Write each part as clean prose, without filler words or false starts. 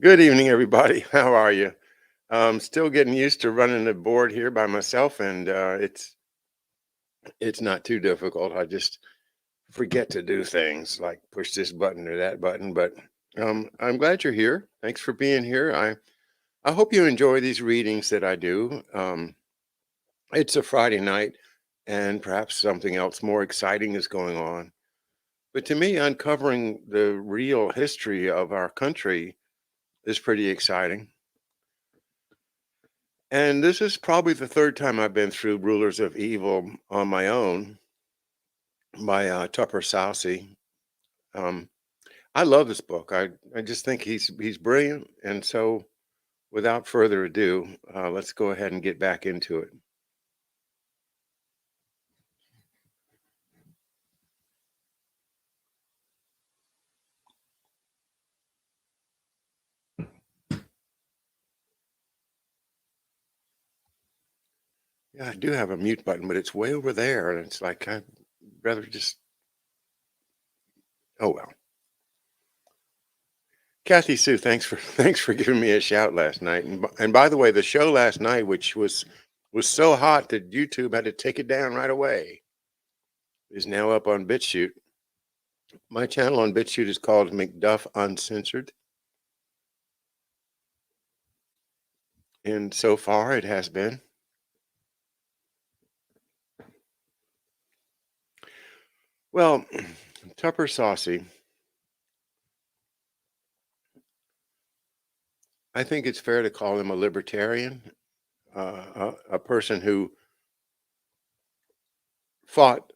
Good evening, everybody. How are you? Still getting used to running the board here by myself, and it's not too difficult. I just forget to do things like push this button or that button. But I'm glad you're here. Thanks for being here. I hope you enjoy these readings that I do. It's a Friday night, and perhaps something else more exciting is going on. But to me, uncovering the real history of our country is pretty exciting. And this is probably the third time I've been through Rulers of Evil on my own by Tupper Southey. Um, I love this book. I just think he's brilliant. And so, without further ado, let's go ahead and get back into it. Yeah, I do have a mute button, but it's way over there, and it's like I'd rather just. Oh well. Kathy Sue, thanks for thanks for giving me a shout last night. And by the way, the show last night, which was so hot that YouTube had to take it down right away, is now up on BitChute. My channel on BitChute is called McDuff Uncensored, and so far it has been. Well, Tupper Saucy, I think it's fair to call him a libertarian, a person who fought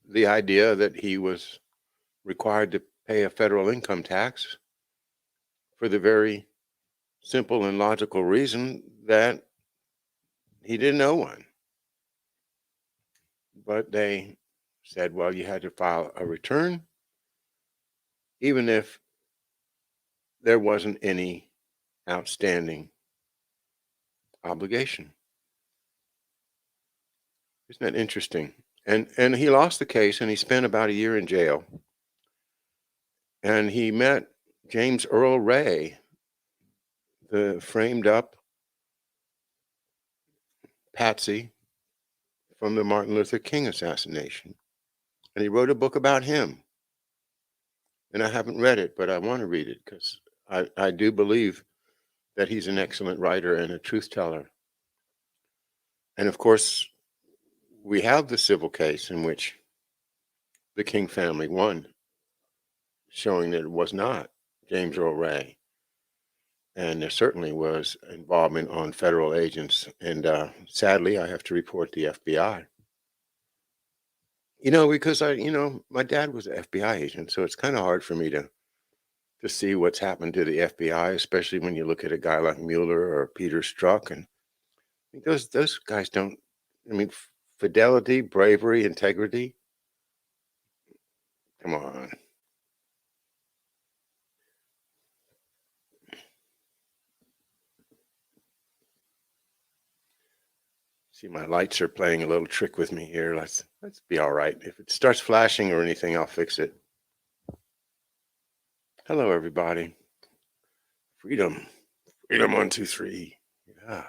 the idea that he was required to pay a federal income tax for the very simple and logical reason that he didn't owe one. But they said, well, you had to file a return, even if there wasn't any outstanding obligation. Isn't that interesting? And he lost the case, and he spent about a year in jail. And he met James Earl Ray, the framed up patsy from the Martin Luther King assassination. And he wrote a book about him. And I haven't read it, but I want to read it because I do believe that he's an excellent writer and a truth teller. And of course, we have the civil case in which the King family won, showing that it was not James Earl Ray. And there certainly was involvement on federal agents. And sadly, I have to report the FBI. Because my dad was an FBI agent, so it's kind of hard for me to see what's happened to the FBI, especially when you look at a guy like Mueller or Peter Strzok. And those guys don't. I mean, fidelity, bravery, integrity. Come on. See, my lights are playing a little trick with me here. Let's be all right. If it starts flashing or anything, I'll fix it. Hello, everybody. Freedom. Freedom 1, 2, 3. Yeah.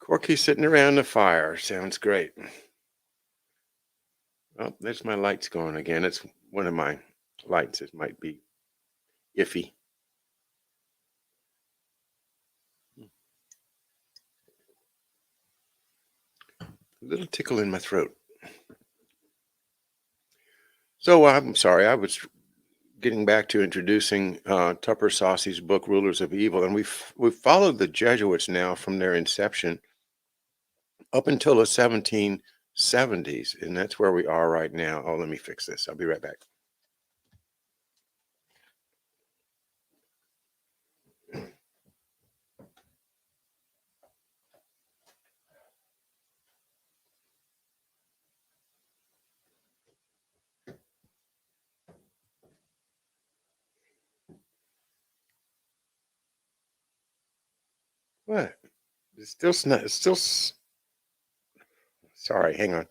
Corky sitting around the fire. Sounds great. Oh, there's my lights going again. It's one of my lights. It might be iffy. A little tickle in my throat. So I'm sorry. I was getting back to introducing Tupper Saucy's book, Rulers of Evil, and we've followed the Jesuits now from their inception up until the 1770s, and that's where we are right now. Oh, let me fix this. I'll be right back. What? It's still It's still. Sorry. Hang on.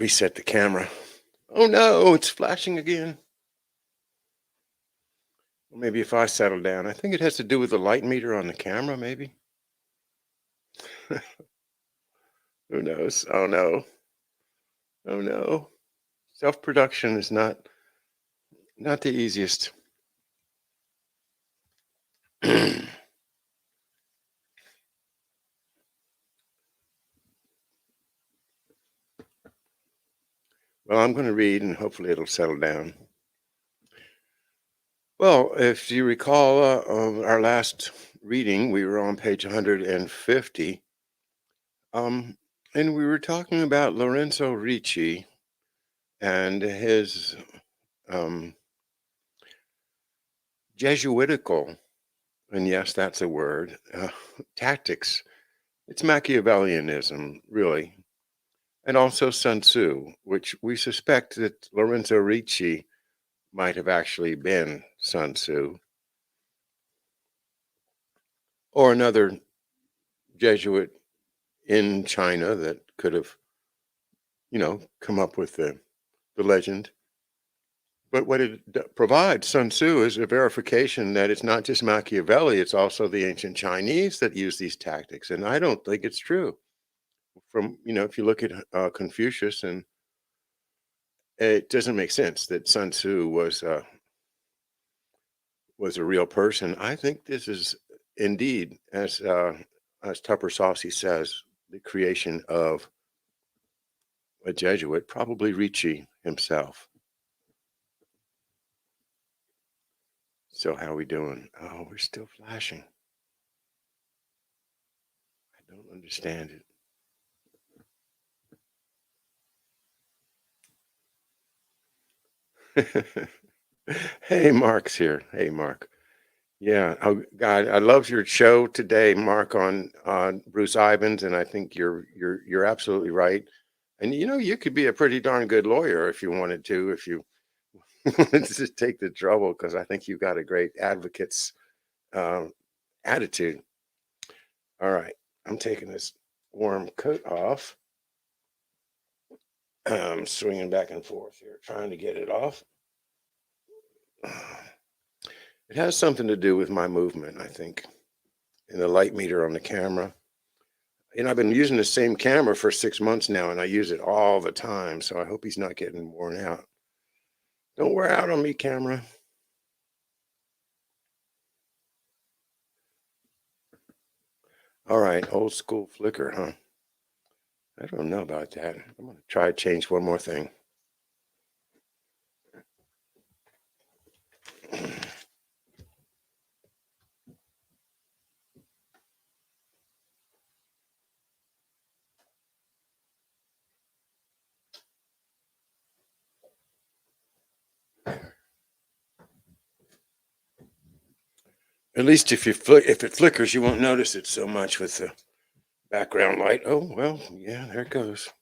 reset the camera. Oh no, it's flashing again. Well, maybe if I settle down, I think it has to do with the light meter on the camera, maybe. Who knows? Oh no. Oh no. Self-production is not the easiest. Well, I'm going to read and hopefully it'll settle down. Well, if you recall our last reading, we were on page 150, um, and we were talking about Lorenzo Ricci and his um, Jesuitical, and yes, that's a word, tactics. It's Machiavellianism, really, and also Sun Tzu, which we suspect that Lorenzo Ricci might have actually been Sun Tzu or another Jesuit in China that could have, come up with the legend. But what it provides, Sun Tzu, is a verification that it's not just Machiavelli, it's also the ancient Chinese that use these tactics. And I don't think it's true. If you look at Confucius, and it doesn't make sense that Sun Tzu was a real person. I think this is indeed, as Tupper Saucy says, the creation of a Jesuit, probably Ricci himself. So how we doing? Oh, we're still flashing. I don't understand it. Hey, Mark's here. Hey, Mark. Yeah. Oh, God, I love your show today, Mark, on Bruce Ivins, and I think you're absolutely right. And you could be a pretty darn good lawyer if you wanted to, if you wanted to just take the trouble, because I think you've got a great advocate's um, attitude. All right, I'm taking this warm coat off. I'm swinging back and forth here, trying to get it off. It has something to do with my movement, I think, and the light meter on the camera. I've been using the same camera for 6 months now, and I use it all the time. So I hope he's not getting worn out. Don't wear out on me, camera. All right, old school flicker, huh? I don't know about that. I'm going to try to change one more thing. At least if if it flickers, you won't notice it so much with the background light. Oh, well, yeah, there it goes.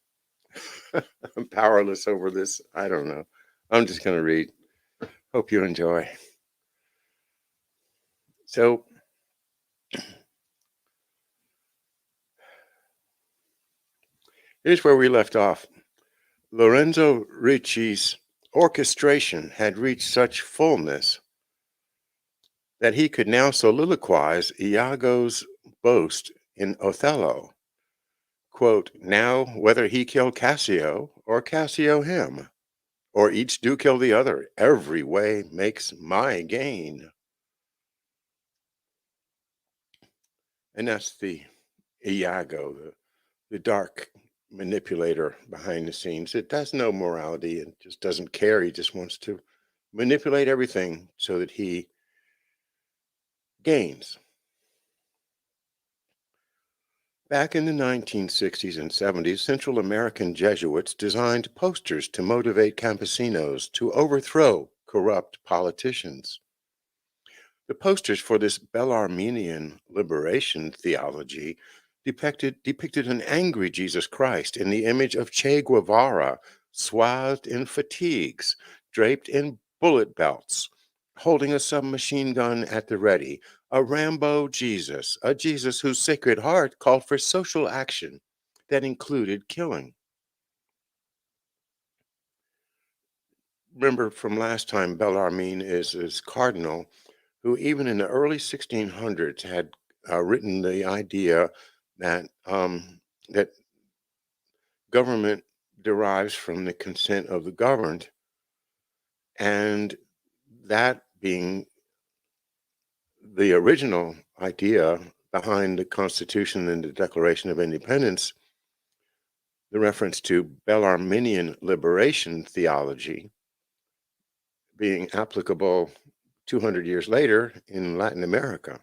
I'm powerless over this. I don't know. I'm just going to read. Hope you enjoy. So, here's where we left off. Lorenzo Ricci's orchestration had reached such fullness that he could now soliloquize Iago's boast in Othello. Quote, now whether he kill Cassio or Cassio him, or each do kill the other, every way makes my gain. And that's the Iago, the dark manipulator behind the scenes. It has no morality and just doesn't care. He just wants to manipulate everything so that he gains. Back in the 1960s and 70s, Central American Jesuits designed posters to motivate campesinos to overthrow corrupt politicians. The posters for this Bellarminian liberation theology depicted an angry Jesus Christ in the image of Che Guevara, swathed in fatigues, draped in bullet belts, holding a submachine gun at the ready, a Rambo Jesus, a Jesus whose sacred heart called for social action that included killing. remember from last time, Bellarmine is cardinal, who even in the early 1600s had written the idea that that government derives from the consent of the governed, and that being the original idea behind the Constitution and the Declaration of Independence, the reference to Bellarminian liberation theology being applicable 200 years later in Latin America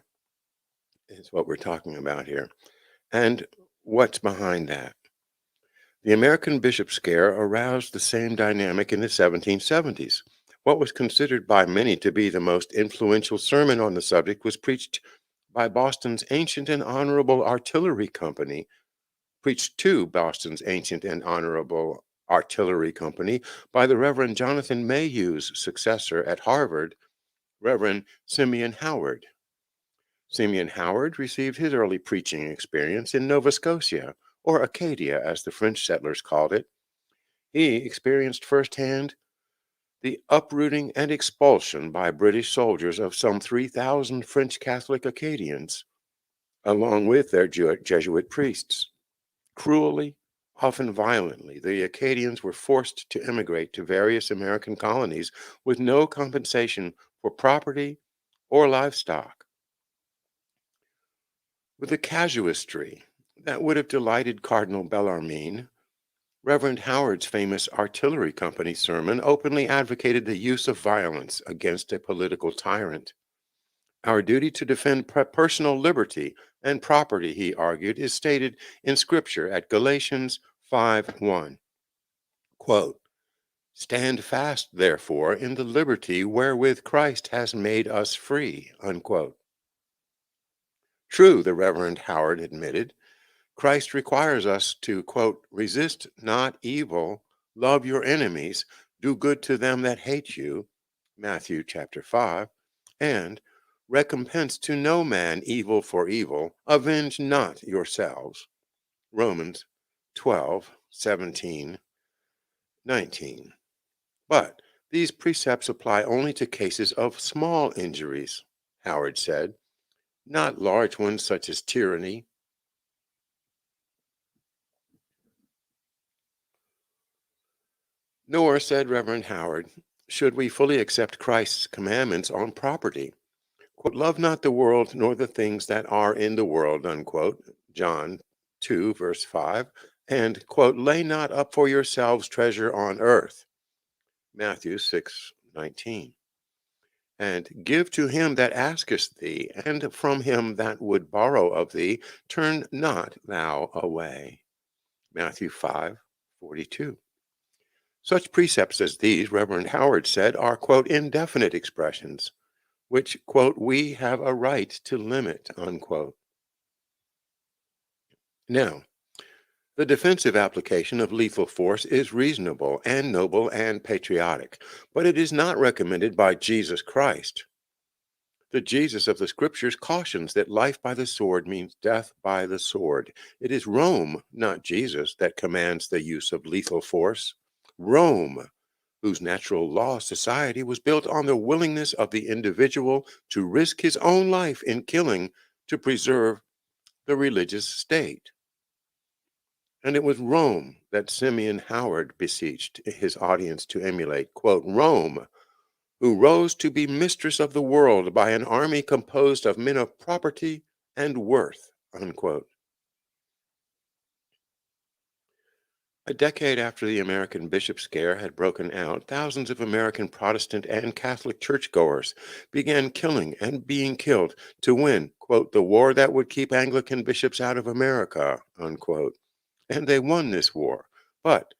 is what we're talking about here. And what's behind that? The American bishop scare aroused the same dynamic in the 1770s. What was considered by many to be the most influential sermon on the subject was preached by Boston's Ancient and Honorable Artillery Company, preached to Boston's Ancient and Honorable Artillery Company by the Reverend Jonathan Mayhew's successor at Harvard, Reverend Simeon Howard. Simeon Howard received his early preaching experience in Nova Scotia, or Acadia as the French settlers called it. He experienced firsthand the uprooting and expulsion by British soldiers of some 3,000 French Catholic Acadians, along with their Jesuit priests. Cruelly, often violently, the Acadians were forced to immigrate to various American colonies with no compensation for property or livestock. With a casuistry that would have delighted Cardinal Bellarmine, Reverend Howard's famous artillery company sermon openly advocated the use of violence against a political tyrant. Our duty to defend personal liberty and property, he argued, is stated in Scripture at Galatians 5:1. Quote, "Stand fast, therefore, in the liberty wherewith Christ has made us free." Unquote. True, the Reverend Howard admitted, Christ requires us to, quote, "resist not evil, love your enemies, do good to them that hate you," Matthew chapter 5, and recompense to no man evil for evil, avenge not yourselves, Romans 12:17, 19. But these precepts apply only to cases of small injuries, Howard said, not large ones such as tyranny. Nor, said Reverend Howard, should we fully accept Christ's commandments on property. Quote, "Love not the world nor the things that are in the world," unquote, John 2, verse 5, and, quote, "lay not up for yourselves treasure on earth," Matthew 6:19, and "give to him that asketh thee, and from him that would borrow of thee, turn not thou away," Matthew 5:42. Such precepts as these, Reverend Howard said, are, quote, "indefinite expressions, which, quote, we have a right to limit," unquote. Now, the defensive application of lethal force is reasonable and noble and patriotic, but it is not recommended by Jesus Christ. The Jesus of the Scriptures cautions that life by the sword means death by the sword. It is Rome, not Jesus, that commands the use of lethal force. Rome, whose natural law society was built on the willingness of the individual to risk his own life in killing to preserve the religious state. And it was Rome that Simeon Howard beseeched his audience to emulate, quote, "Rome, who rose to be mistress of the world by an army composed of men of property and worth," unquote. A decade after the American bishop scare had broken out, thousands of American Protestant and Catholic churchgoers began killing and being killed to win, quote, "the war that would keep Anglican bishops out of America," unquote. And they won this war. But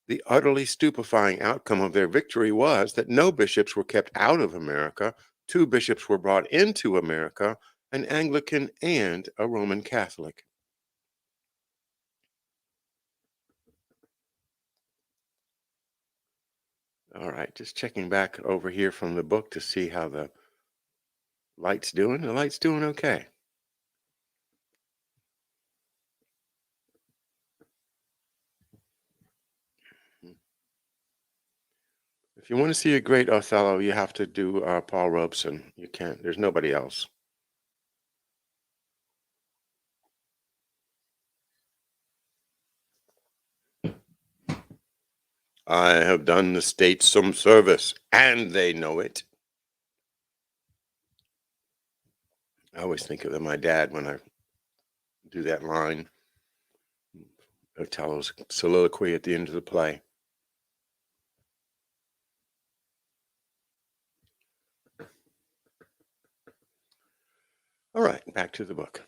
the utterly stupefying outcome of their victory was that no bishops were kept out of America. Two bishops were brought into America, an Anglican and a Roman Catholic. All right, just checking back over here from the book to see how the light's doing. The light's doing okay. If you want to see a great Othello, you have to do Paul Robeson. You can't. There's nobody else. I have done the state some service, and they know it. I always think of my dad when I do that line, Othello's soliloquy at the end of the play. All right, back to the book.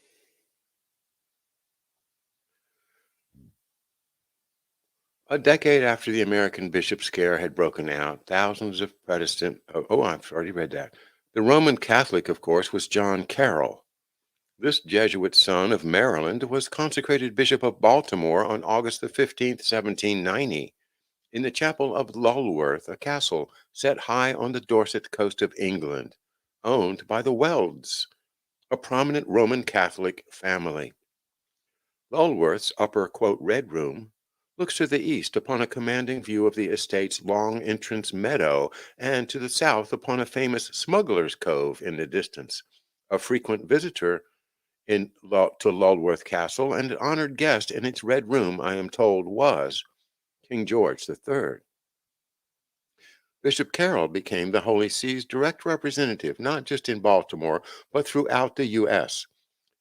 A decade after the American bishop scare had broken out, thousands of Protestant, I've already read that. The Roman Catholic, of course, was John Carroll. This Jesuit son of Maryland was consecrated Bishop of Baltimore on August the 15th, 1790, in the chapel of Lulworth, a castle set high on the Dorset coast of England, owned by the Welds, a prominent Roman Catholic family. Lulworth's upper, quote, red room looks to the east upon a commanding view of the estate's long entrance meadow, and to the south upon a famous smuggler's cove in the distance. A frequent visitor to Lulworth Castle and an honored guest in its red room, I am told, was King George III. Bishop Carroll became the Holy See's direct representative, not just in Baltimore, but throughout the U.S.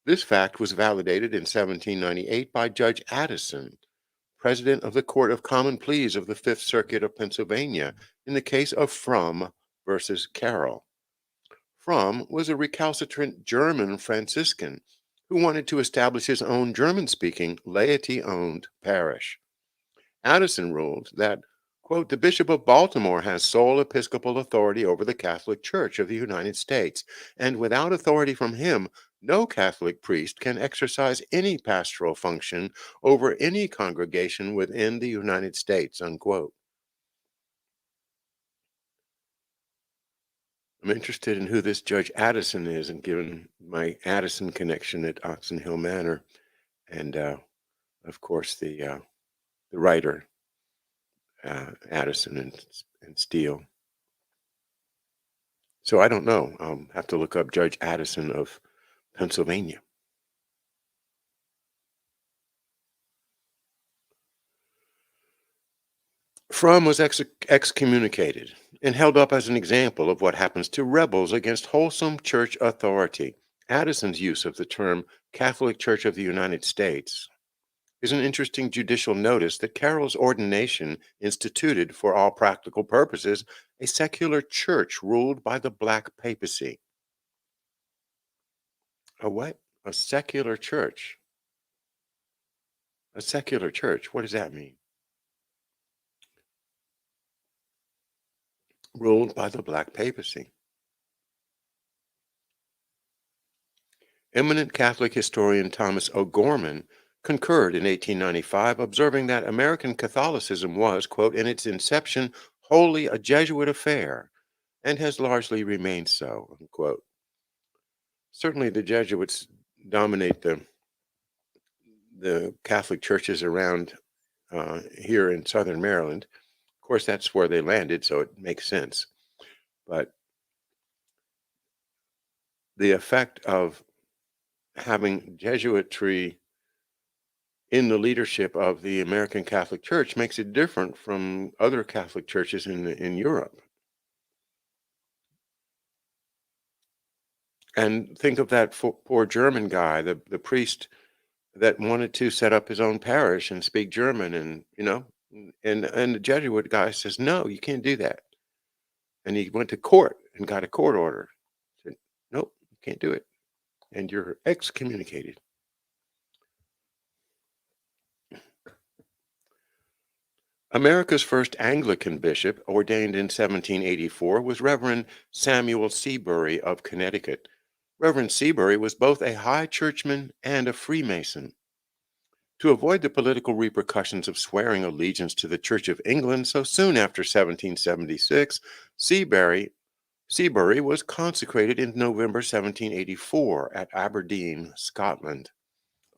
This fact was validated in 1798 by Judge Addison, president of the Court of Common Pleas of the Fifth Circuit of Pennsylvania, in the case of Frum versus Carroll. Frum was a recalcitrant German Franciscan who wanted to establish his own German-speaking, laity-owned parish. Addison ruled that, quote, the Bishop of Baltimore has sole episcopal authority over the Catholic Church of the United States, and without authority from him, no Catholic priest can exercise any pastoral function over any congregation within the United States, unquote. I'm interested in who this Judge Addison is, and given my Addison connection at Oxon Hill Manor, and of course the writer Addison and Steele. So I don't know. I'll have to look up Judge Addison of Pennsylvania. Frum was excommunicated and held up as an example of what happens to rebels against wholesome church authority. Addison's use of the term Catholic Church of the United States is an interesting judicial notice that Carroll's ordination instituted, for all practical purposes, a secular church ruled by the Black Papacy. A what? A secular church. A secular church. What does that mean? Ruled by the Black Papacy. Eminent Catholic historian Thomas O'Gorman concurred in 1895, observing that American Catholicism was, quote, in its inception, wholly a Jesuit affair, and has largely remained so, unquote. Certainly the Jesuits dominate the Catholic churches around here in southern Maryland. Of course, that's where they landed, so it makes sense. But the effect of having Jesuitry in the leadership of the American Catholic Church makes it different from other Catholic churches in Europe. And think of that poor German guy, the priest that wanted to set up his own parish and speak German, and and the Jesuit guy says, no, you can't do that. And he went to court and got a court order. Said, nope, you can't do it. And you're excommunicated. America's first Anglican bishop, ordained in 1784, was Reverend Samuel Seabury of Connecticut. Reverend Seabury was both a high churchman and a Freemason. To avoid the political repercussions of swearing allegiance to the Church of England so soon after 1776, Seabury was consecrated in November 1784 at Aberdeen, Scotland.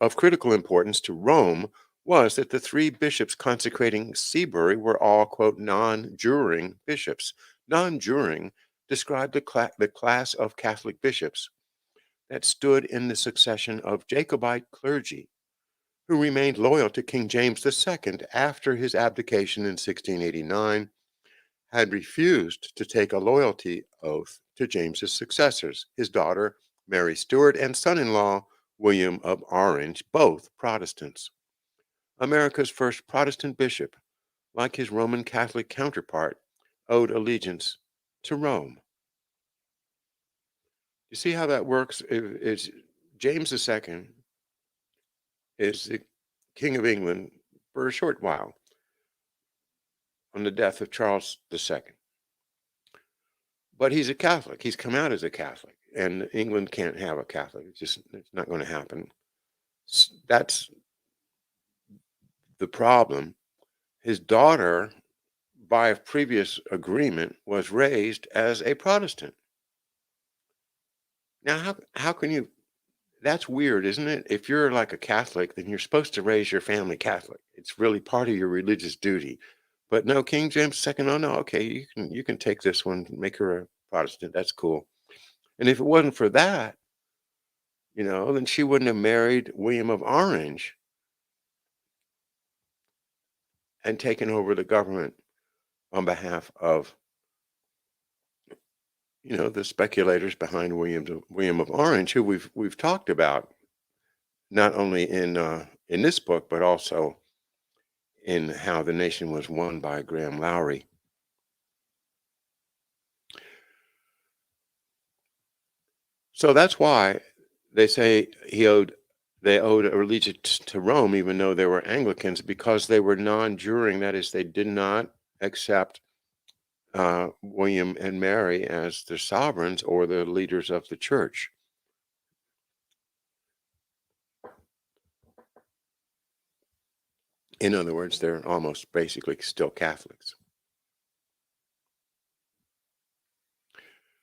Of critical importance to Rome was that the three bishops consecrating Seabury were all, quote, non-juring bishops. Non-juring described the class of Catholic bishops that stood in the succession of Jacobite clergy who remained loyal to King James II after his abdication in 1689, had refused to take a loyalty oath to James's successors, his daughter Mary Stuart and son-in-law William of Orange, both Protestants. America's first Protestant bishop, like his Roman Catholic counterpart, owed allegiance to Rome. You see how that works? It's James II is the King of England for a short while on the death of Charles II. But he's a Catholic. He's come out as a Catholic, and England can't have a Catholic. It's not going to happen. That's the problem. His daughter, by a previous agreement, was raised as a Protestant. Now, how can you? That's weird, isn't it? If you're like a Catholic, then you're supposed to raise your family Catholic. It's really part of your religious duty. But no, King James II, oh no, okay, you can take this one, make her a Protestant. That's cool. And if it wasn't for that, then she wouldn't have married William of Orange and taken over the government on behalf of, the speculators behind William of Orange, who we've talked about not only in this book, but also in How the Nation Was Won by Graham Lowry. So that's why they say they owed allegiance to Rome, even though they were Anglicans, because they were non-juring. That is, they did not accept William and Mary as the sovereigns or the leaders of the church. In other words, they're almost basically still Catholics.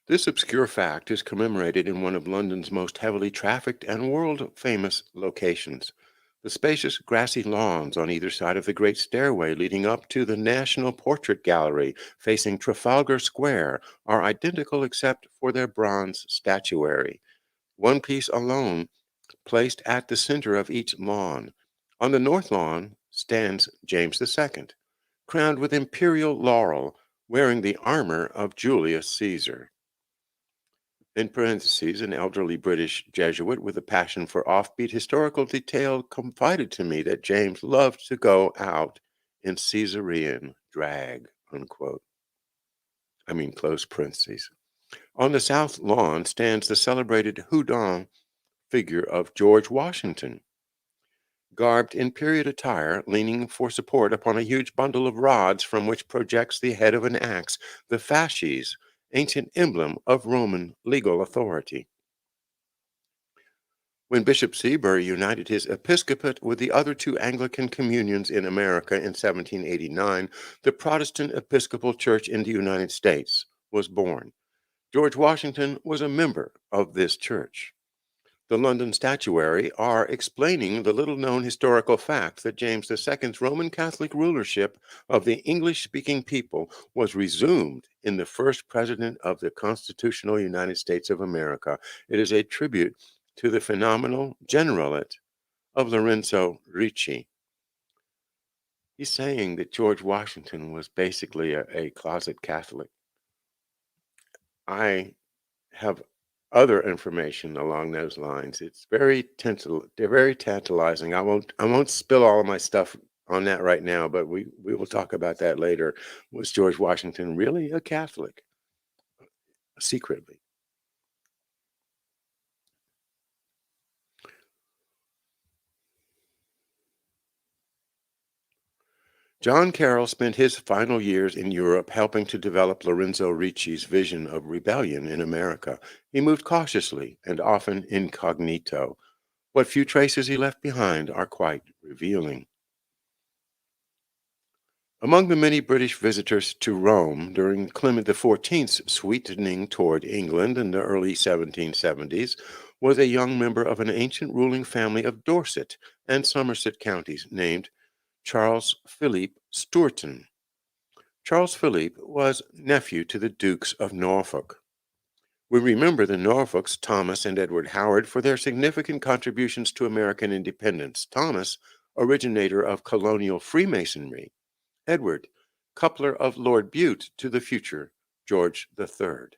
This obscure fact is commemorated in one of London's most heavily trafficked and world-famous locations. The spacious grassy lawns on either side of the great stairway leading up to the National Portrait Gallery facing Trafalgar Square are identical except for their bronze statuary, one piece alone placed at the center of each lawn. On the north lawn stands James II, crowned with imperial laurel, wearing the armor of Julius Caesar. In parentheses, an elderly British Jesuit with a passion for offbeat historical detail confided to me that James loved to go out in Caesarean drag, unquote. Close parentheses. On the south lawn stands the celebrated Houdon figure of George Washington, garbed in period attire, leaning for support upon a huge bundle of rods from which projects the head of an axe, the fasces, ancient emblem of Roman legal authority. When Bishop Seabury united his episcopate with the other two Anglican communions in America in 1789, the Protestant Episcopal Church in the United States was born. George Washington was a member of this church. The London Statuary are explaining the little-known historical fact that James II's Roman Catholic rulership of the English-speaking people was resumed in the first president of the constitutional United States of America. It is a tribute to the phenomenal generalate of Lorenzo Ricci. He's saying that George Washington was basically a closet Catholic. I have other information along those lines. It's they're very tantalizing. I won't spill all of my stuff on that right now, but we will talk about that later. Was George Washington really a Catholic? Secretly. John Carroll spent his final years in Europe helping to develop Lorenzo Ricci's vision of rebellion in America. He moved cautiously and often incognito. What few traces he left behind are quite revealing. Among the many British visitors to Rome during Clement XIV's sweetening toward England in the early 1770s was a young member of an ancient ruling family of Dorset and Somerset counties named Charles Philippe Stuarton. Charles Philippe was nephew to the Dukes of Norfolk. We remember the Norfolks, Thomas and Edward Howard, for their significant contributions to American independence. Thomas, originator of colonial Freemasonry; Edward, coupler of Lord Bute to the future George III.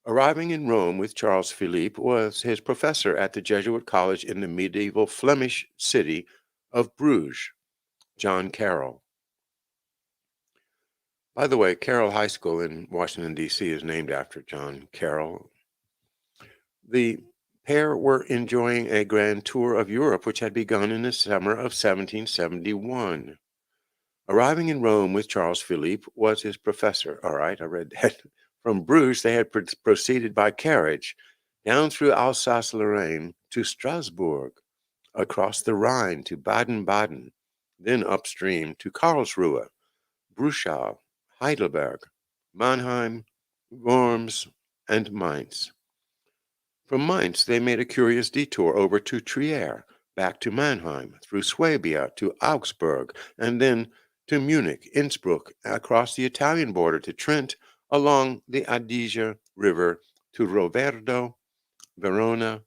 Arriving in Rome with Charles Philippe was his professor at the Jesuit college in the medieval Flemish city of Bruges, John Carroll. By the way, Carroll High School in Washington, D.C. is named after John Carroll. The pair were enjoying a grand tour of Europe, which had begun in the summer of 1771. Arriving in Rome with Charles Philippe was his professor. All right, I read that. From Bruges, they had proceeded by carriage down through Alsace-Lorraine to Strasbourg, across the Rhine to Baden-Baden, then upstream to Karlsruhe, Bruchsal, Heidelberg, Mannheim, Worms, and Mainz. From Mainz, they made a curious detour over to Trier, back to Mannheim, through Swabia to Augsburg, and then to Munich, Innsbruck, across the Italian border to Trent, along the Adige River to Roverdo, Verona,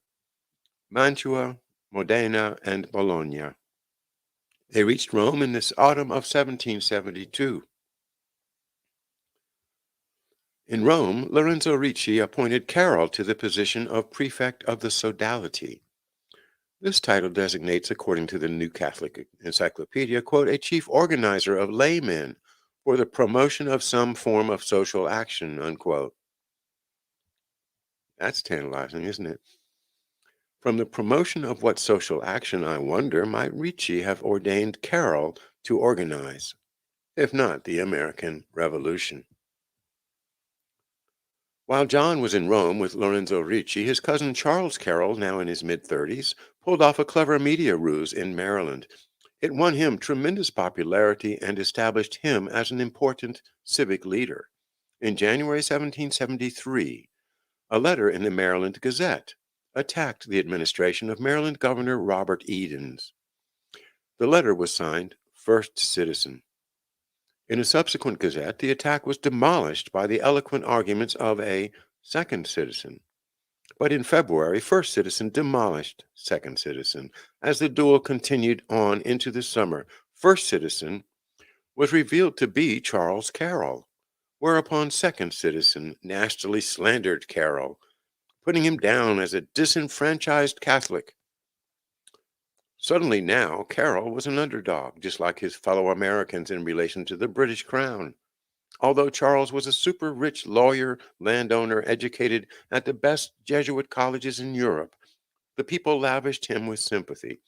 Mantua, Modena, and Bologna. They reached Rome in this autumn of 1772. In Rome, Lorenzo Ricci appointed Carroll to the position of prefect of the sodality. This title designates, according to the New Catholic Encyclopedia, quote, a chief organizer of laymen for the promotion of some form of social action, unquote. That's tantalizing, isn't it? From the promotion of what social action, I wonder, might Ricci have ordained Carroll to organize, if not the American Revolution? While John was in Rome with Lorenzo Ricci, his cousin Charles Carroll, now in his mid-30s, pulled off a clever media ruse in Maryland. It won him tremendous popularity and established him as an important civic leader. In January 1773, a letter in the Maryland Gazette attacked the administration of Maryland Governor Robert Edens. The letter was signed First Citizen. In a subsequent gazette, the attack was demolished by the eloquent arguments of a second citizen. But in February, First Citizen demolished Second Citizen. As the duel continued on into the summer, First Citizen was revealed to be Charles Carroll, whereupon Second Citizen nastily slandered Carroll, putting him down as a disenfranchised Catholic. Suddenly now, Carroll was an underdog, just like his fellow Americans in relation to the British Crown. Although Charles was a super rich lawyer, landowner, educated at the best Jesuit colleges in Europe, the people lavished him with sympathy.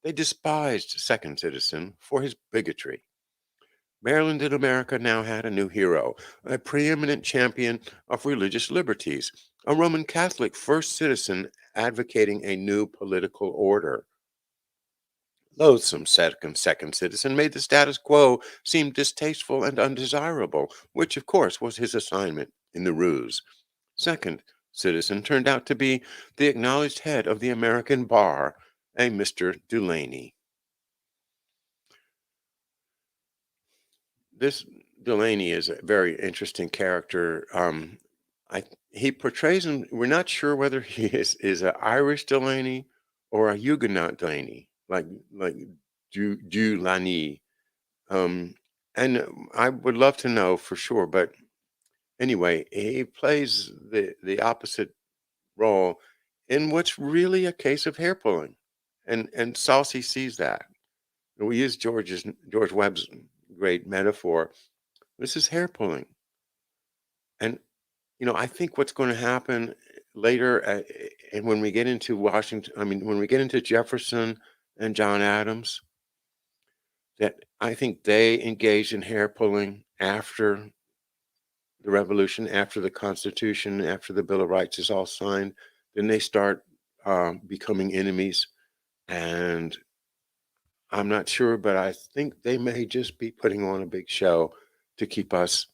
They despised Second Citizen for his bigotry. Maryland and America now had a new hero, a preeminent champion of religious liberties, a Roman Catholic First Citizen advocating a new political order. Loathsome second citizen made the status quo seem distasteful and undesirable, which of course was his assignment in the ruse. Second citizen turned out to be the acknowledged head of the American bar, a Mr. Dulaney. This Dulaney is a very interesting character. He portrays him. We're not sure whether he is an Irish Dulaney or a Huguenot Dulaney, like Dulaney. And I would love to know for sure. But anyway, he plays the opposite role in what's really a case of hair pulling, and Saucy sees that. And we use George Webb's great metaphor. This is hair pulling. And, I think what's going to happen later, and when we get into Washington, when we get into Jefferson and John Adams, that I think they engaged in hair pulling after the Revolution, after the Constitution, after the Bill of Rights is all signed. Then they start becoming enemies. And I'm not sure, but I think they may just be putting on a big show to keep us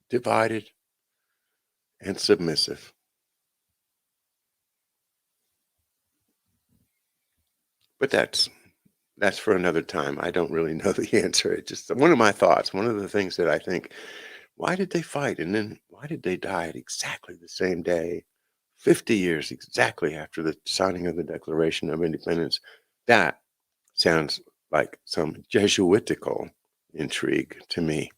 divided and submissive. But that's for another time. I don't really know the answer. It's just one of my thoughts. One of the things that I think, why did they fight? And then why did they die at exactly the same day, 50 years exactly after the signing of the Declaration of Independence? That sounds like some Jesuitical intrigue to me.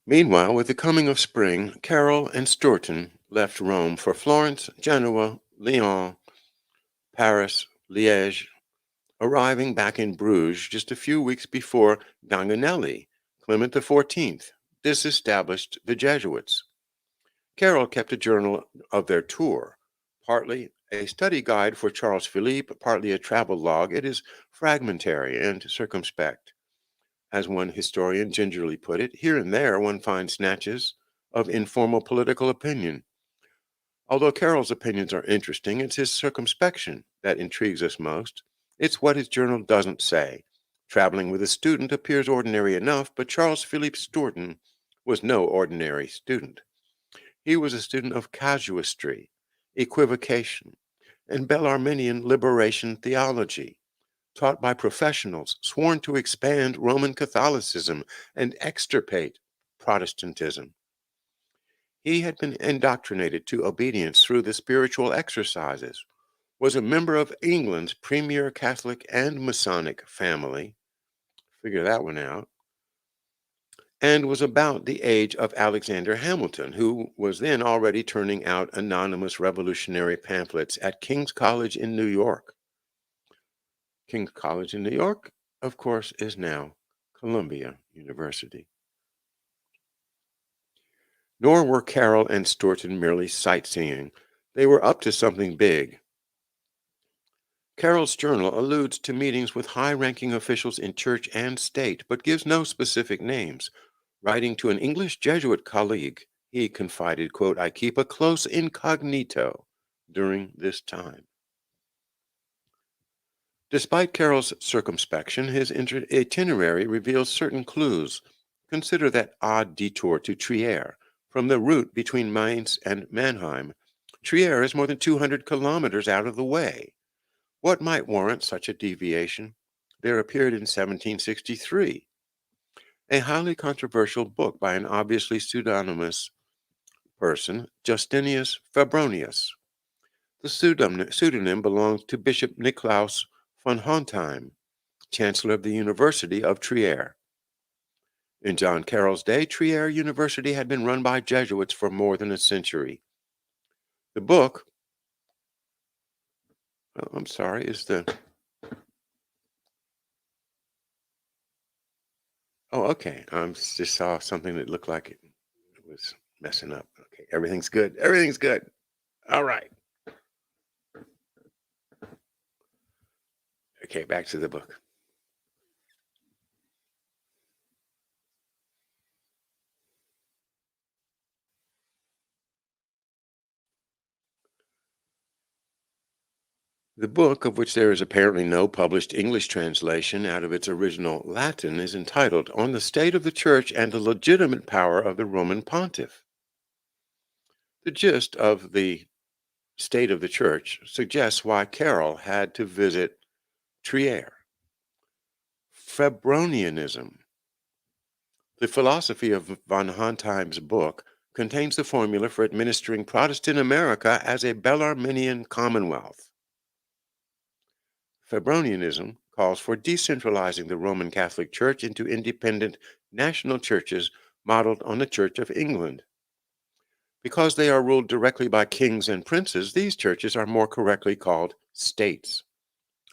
Meanwhile, with the coming of spring, Carroll and Stourton left Rome for Florence, Genoa, Lyon, Paris, Liège, arriving back in Bruges just a few weeks before Ganganelli, Clement XIV, disestablished the Jesuits. Carroll kept a journal of their tour, partly a study guide for Charles Philippe, partly a travel log. It is fragmentary and circumspect. As one historian gingerly put it, here and there one finds snatches of informal political opinion. Although Carroll's opinions are interesting, it's his circumspection that intrigues us most. It's what his journal doesn't say. Traveling with a student appears ordinary enough, but Charles Philippe Stourton was no ordinary student. He was a student of casuistry, equivocation, and Bellarminian liberation theology, taught by professionals sworn to expand Roman Catholicism and extirpate Protestantism. He had been indoctrinated to obedience through the spiritual exercises, was a member of England's premier Catholic and Masonic family, figure that one out, and was about the age of Alexander Hamilton, who was then already turning out anonymous revolutionary pamphlets at King's College in New York. King's College in New York, of course, is now Columbia University. Nor were Carroll and Stourton merely sightseeing. They were up to something big. Carroll's journal alludes to meetings with high-ranking officials in church and state, but gives no specific names. Writing to an English Jesuit colleague, he confided, quote, "I keep a close incognito during this time." Despite Carroll's circumspection, his itinerary reveals certain clues. Consider that odd detour to Trier from the route between Mainz and Mannheim. Trier is more than 200 kilometers out of the way. What might warrant such a deviation? There appeared in 1763 a highly controversial book by an obviously pseudonymous person, Justinius Febronius. The pseudonym belongs to Bishop Niklaus von Hontheim, Chancellor of the University of Trier. In John Carroll's day, Trier University had been run by Jesuits for more than a century. The book, I'm sorry, is the, oh, okay. I just saw something that looked like it was messing up. Okay, everything's good. Everything's good. All right. Okay, back to the book. The book, of which there is apparently no published English translation out of its original Latin, is entitled On the State of the Church and the Legitimate Power of the Roman Pontiff. The gist of the state of the church suggests why Carroll had to visit Trier. Febronianism. The philosophy of von Hontheim's book contains the formula for administering Protestant America as a Bellarminian commonwealth. Febronianism calls for decentralizing the Roman Catholic Church into independent national churches modeled on the Church of England. Because they are ruled directly by kings and princes, these churches are more correctly called states.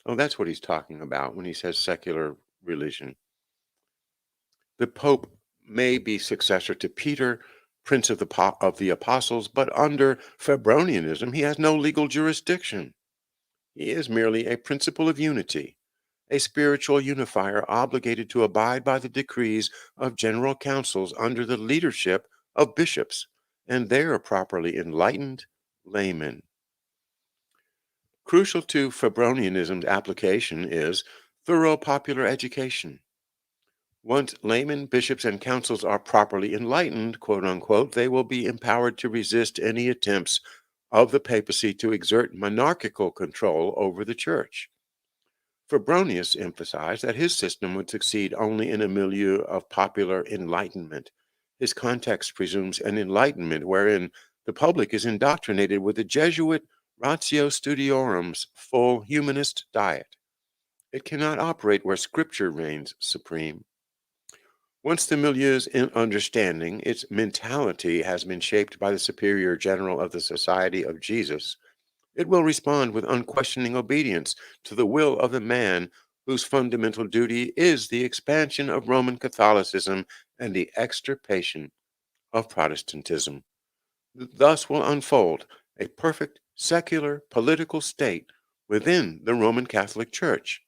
Oh, that's what he's talking about when he says secular religion. The Pope may be successor to Peter, Prince of the Apostles, but under Febronianism, he has no legal jurisdiction. He is merely a principle of unity, a spiritual unifier obligated to abide by the decrees of general councils under the leadership of bishops and their properly enlightened laymen. Crucial to Febronianism's application is thorough popular education. Once laymen, bishops, and councils are properly enlightened, quote unquote, they will be empowered to resist any attempts of the papacy to exert monarchical control over the church. Febronius emphasized that his system would succeed only in a milieu of popular enlightenment. His context presumes an enlightenment wherein the public is indoctrinated with the Jesuit Ratio Studiorum's full humanist diet. It cannot operate where scripture reigns supreme. Once the milieu's in understanding, its mentality has been shaped by the superior general of the Society of Jesus, it will respond with unquestioning obedience to the will of the man whose fundamental duty is the expansion of Roman Catholicism and the extirpation of Protestantism. Thus will unfold a perfect secular political state within the Roman Catholic Church,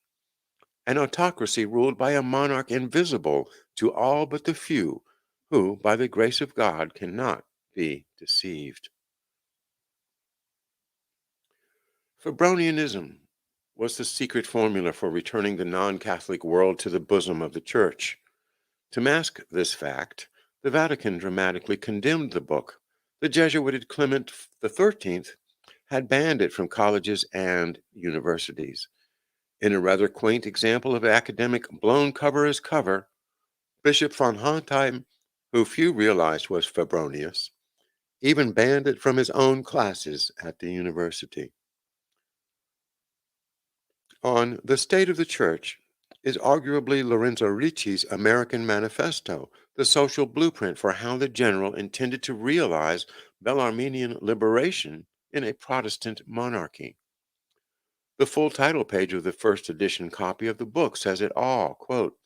an autocracy ruled by a monarch invisible to all but the few who, by the grace of God, cannot be deceived. Febronianism was the secret formula for returning the non-Catholic world to the bosom of the Church. To mask this fact, the Vatican dramatically condemned the book. The Jesuit Clement XIII had banned it from colleges and universities. In a rather quaint example of academic blown cover as cover, Bishop von Hontheim, who few realized was Febronius, even banned it from his own classes at the university. On the State of the Church is arguably Lorenzo Ricci's American Manifesto, the social blueprint for how the general intended to realize Bellarminian liberation in a Protestant monarchy. The full title page of the first edition copy of the book says it all, quote,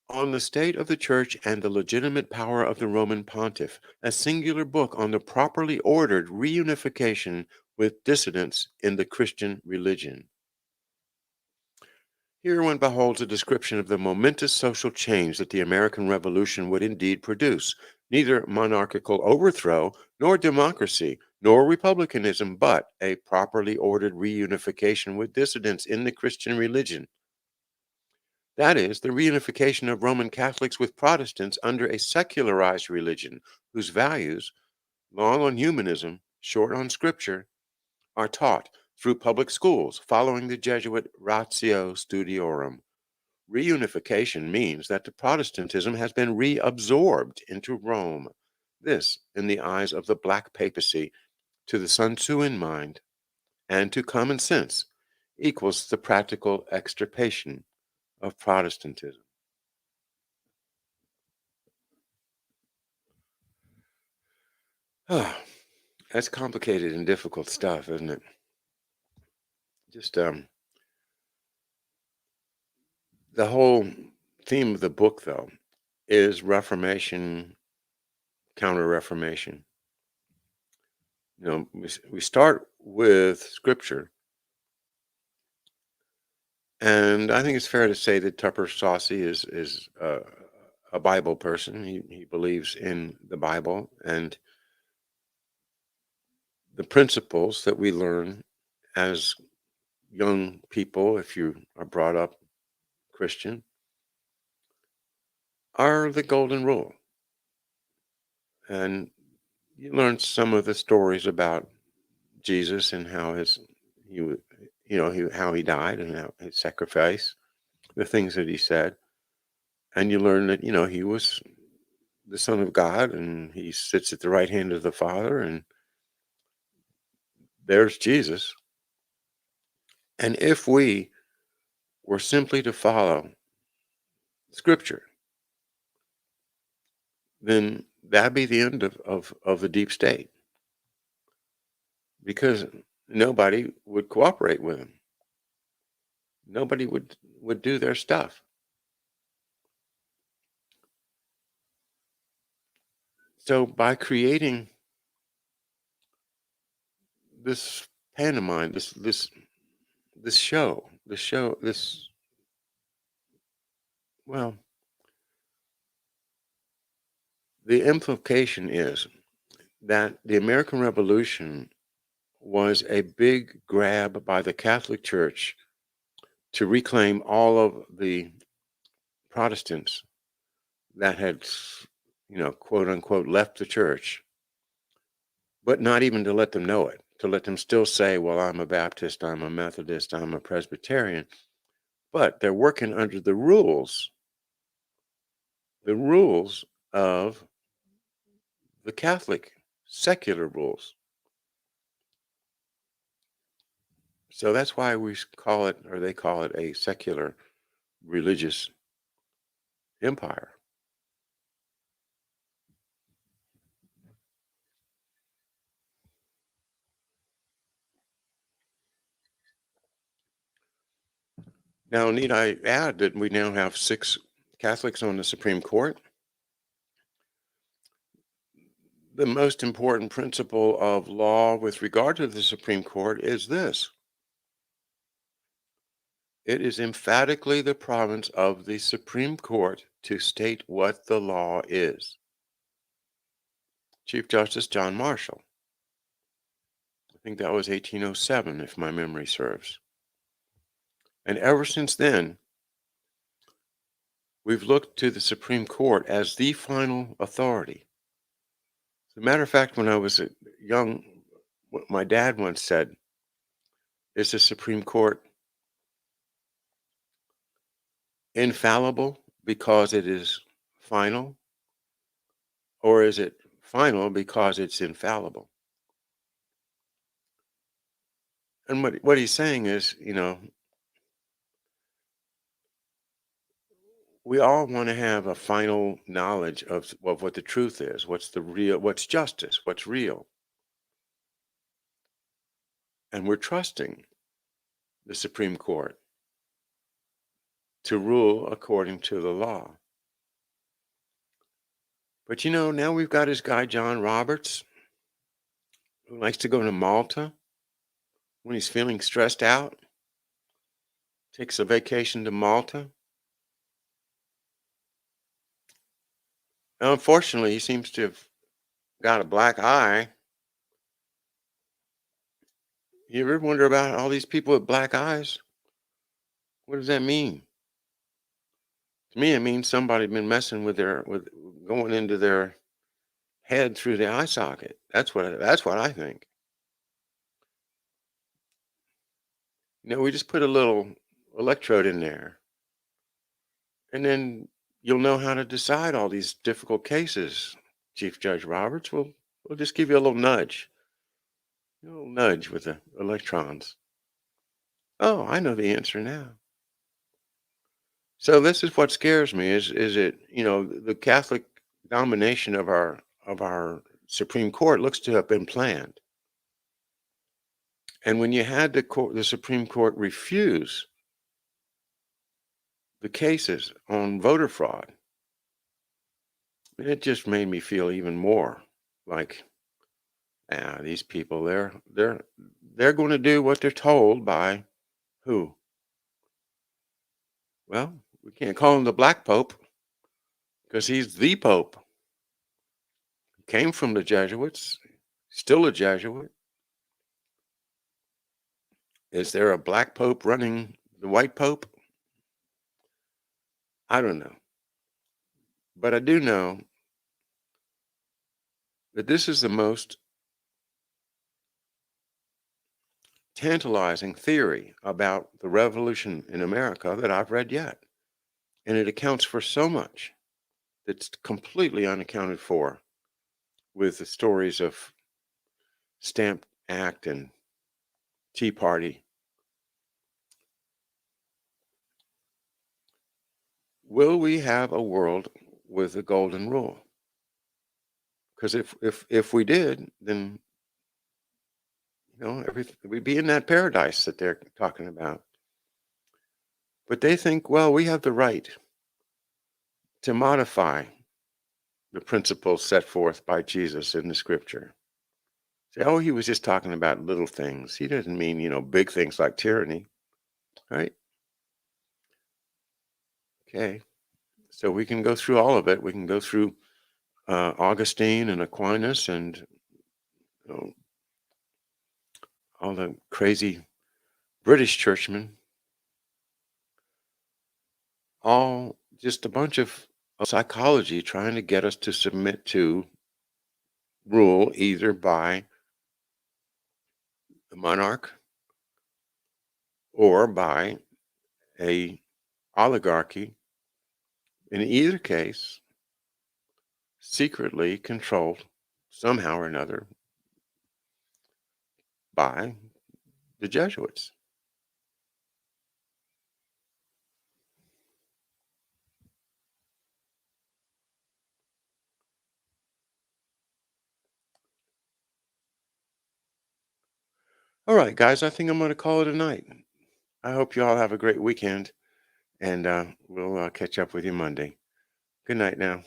"On the State of the Church and the Legitimate Power of the Roman Pontiff, a singular book on the properly ordered reunification with dissidents in the Christian religion." Here one beholds a description of the momentous social change that the American Revolution would indeed produce. Neither monarchical overthrow, nor democracy, nor republicanism, but a properly ordered reunification with dissidents in the Christian religion. That is, the reunification of Roman Catholics with Protestants under a secularized religion whose values, long on humanism, short on scripture, are taught through public schools following the Jesuit Ratio Studiorum. Reunification means that the Protestantism has been reabsorbed into Rome. This, in the eyes of the Black Papacy, to the Sun Tzuan mind, and to common sense, equals the practical extirpation of Protestantism. Ah, that's complicated and difficult stuff, isn't it? Just the whole theme of the book, though, is Reformation, counter Reformation. You know, we start with Scripture, and I think it's fair to say that Tupper Saucy is a Bible person. He believes in the Bible and the principles that we learn as young people, if you are brought up Christian, are the golden rule. And you learn some of the stories about Jesus and how how he died and how his sacrifice, the things that he said, and you learn that he was the Son of God and he sits at the right hand of the Father, and there's Jesus. And if we were simply to follow Scripture, then that'd be the end of the deep state, because nobody would cooperate with him. Nobody would do their stuff. So by creating this pantomime, this show, well, the implication is that the American Revolution was a big grab by the Catholic Church to reclaim all of the Protestants that had, quote unquote, left the church, but not even to let them know it, to let them still say, well, I'm a Baptist, I'm a Methodist, I'm a Presbyterian, but they're working under the rules of the Catholic secular rules. So that's why we call it, or they call it, a secular religious empire. Now, need I add that we now have 6 Catholics on the Supreme Court? The most important principle of law with regard to the Supreme Court is this: it is emphatically the province of the Supreme Court to state what the law is. Chief Justice John Marshall. I think that was 1807, if my memory serves. And ever since then, we've looked to the Supreme Court as the final authority. As a matter of fact, when I was young, what my dad once said, is the Supreme Court infallible because it is final, or is it final because it's infallible? And what he's saying is, we all want to have a final knowledge of what the truth is, what's justice, what's real. And we're trusting the Supreme Court to rule according to the law. But now we've got this guy, John Roberts, who likes to go to Malta when he's feeling stressed out, takes a vacation to Malta. Now, unfortunately, he seems to have got a black eye. You ever wonder about all these people with black eyes? What does that mean? To me, it means somebody been messing with going into their head through the eye socket. That's what I think. We just put a little electrode in there, and then you'll know how to decide all these difficult cases. Chief Judge Roberts will just give you a little nudge with the electrons. Oh, I know the answer now. So this is what scares me: is it the Catholic domination of our Supreme Court looks to have been planned. And when you had the Supreme Court refuse the cases on voter fraud, it just made me feel even more like, these people, they're going to do what they're told by who? Well, we can't call him the Black Pope because he's the Pope. He came from the Jesuits, still a Jesuit. Is there a Black Pope running the White Pope? I don't know. But I do know that this is the most tantalizing theory about the revolution in America that I've read yet. And it accounts for so much that's completely unaccounted for with the stories of Stamp Act and Tea Party. Will we have a world with a golden rule? Because if we did, then everything, we'd be in that paradise that they're talking about. But they think, well, we have the right to modify the principles set forth by Jesus in the scripture. Say, oh, he was just talking about little things. He doesn't mean, big things like tyranny, right? Okay. So we can go through all of it. We can go through Augustine and Aquinas and all the crazy British churchmen, all just a bunch of psychology trying to get us to submit to rule either by the monarch or by a oligarchy, in either case secretly controlled somehow or another by the Jesuits. All right, guys, I think I'm going to call it a night. I hope you all have a great weekend, and we'll catch up with you Monday. Good night now.